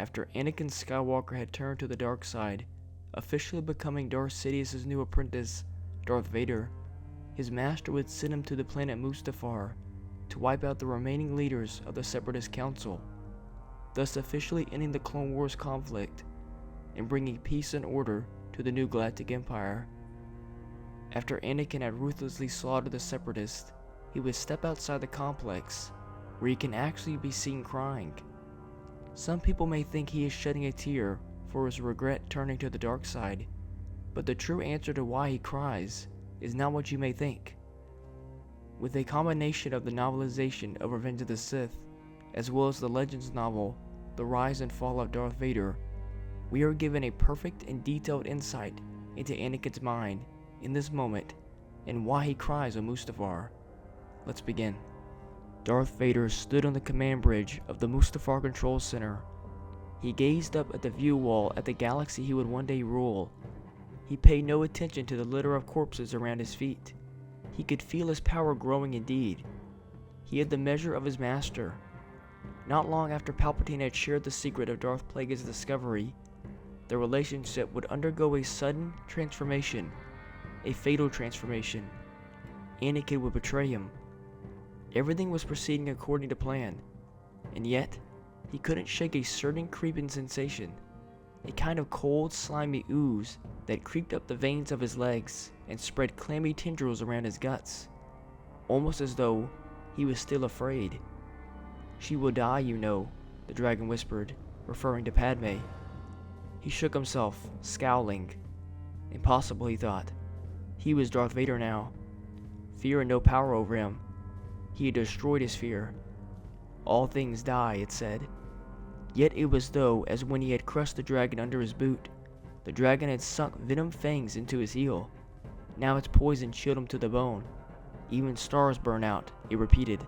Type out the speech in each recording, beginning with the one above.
After Anakin Skywalker had turned to the dark side, officially becoming Darth Sidious's new apprentice, Darth Vader, his master would send him to the planet Mustafar to wipe out the remaining leaders of the Separatist Council, thus officially ending the Clone Wars conflict and bringing peace and order to the new Galactic Empire. After Anakin had ruthlessly slaughtered the Separatists, he would step outside the complex, where he can actually be seen crying. Some people may think he is shedding a tear for his regret turning to the dark side, but the true answer to why he cries is not what you may think. With a combination of the novelization of Revenge of the Sith, as well as the Legends novel, The Rise and Fall of Darth Vader, we are given a perfect and detailed insight into Anakin's mind in this moment and why he cries on Mustafar. Let's begin. Darth Vader stood on the command bridge of the Mustafar Control Center. He gazed up at the view wall at the galaxy he would one day rule. He paid no attention to the litter of corpses around his feet. He could feel his power growing indeed. He had the measure of his master. Not long after Palpatine had shared the secret of Darth Plagueis' discovery, their relationship would undergo a sudden transformation, a fatal transformation. Anakin would betray him. Everything was proceeding according to plan, and yet he couldn't shake a certain creeping sensation, a kind of cold, slimy ooze that creeped up the veins of his legs and spread clammy tendrils around his guts, almost as though he was still afraid. "She will die, you know," the dragon whispered, referring to Padme. He shook himself, scowling. Impossible, he thought. He was Darth Vader now. Fear had no power over him. He had destroyed his fear. All things die, it said. Yet it was though as when he had crushed the dragon under his boot. The dragon had sunk venom fangs into his heel. Now its poison chilled him to the bone. Even stars burn out, it repeated.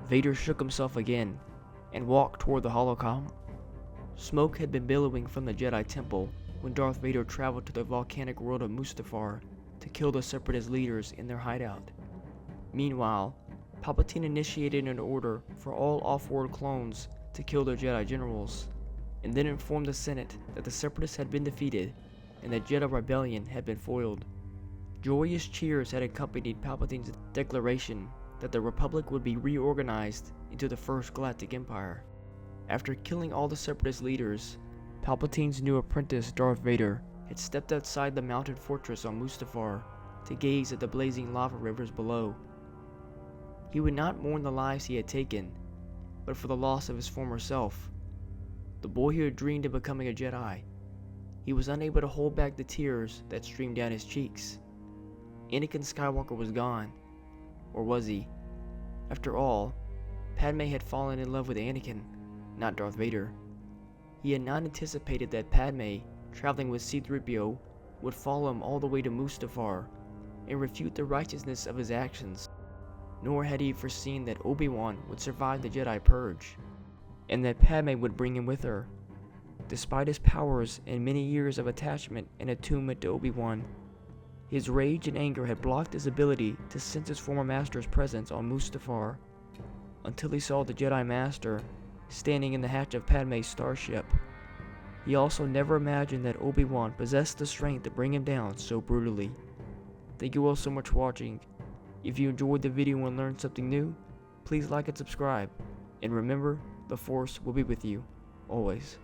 Vader shook himself again and walked toward the holocom. Smoke had been billowing from the Jedi Temple when Darth Vader traveled to the volcanic world of Mustafar to kill the Separatist leaders in their hideout. Meanwhile, Palpatine initiated an order for all off-world clones to kill their Jedi generals, and then informed the Senate that the Separatists had been defeated and the Jedi Rebellion had been foiled. Joyous cheers had accompanied Palpatine's declaration that the Republic would be reorganized into the First Galactic Empire. After killing all the Separatist leaders, Palpatine's new apprentice Darth Vader had stepped outside the mountain fortress on Mustafar to gaze at the blazing lava rivers below. He would not mourn the lives he had taken, but for the loss of his former self, the boy who had dreamed of becoming a Jedi. He was unable to hold back the tears that streamed down his cheeks. Anakin Skywalker was gone. Or was he? After all, Padme had fallen in love with Anakin, not Darth Vader. He had not anticipated that Padme, traveling with C-3PO, would follow him all the way to Mustafar and refute the righteousness of his actions. Nor had he foreseen that Obi-Wan would survive the Jedi Purge, and that Padme would bring him with her. Despite his powers and many years of attachment and attunement to Obi-Wan, his rage and anger had blocked his ability to sense his former master's presence on Mustafar, until he saw the Jedi Master standing in the hatch of Padme's starship. He also never imagined that Obi-Wan possessed the strength to bring him down so brutally. Thank you all so much for watching. If you enjoyed the video and learned something new, please like and subscribe. And remember, the Force will be with you, always.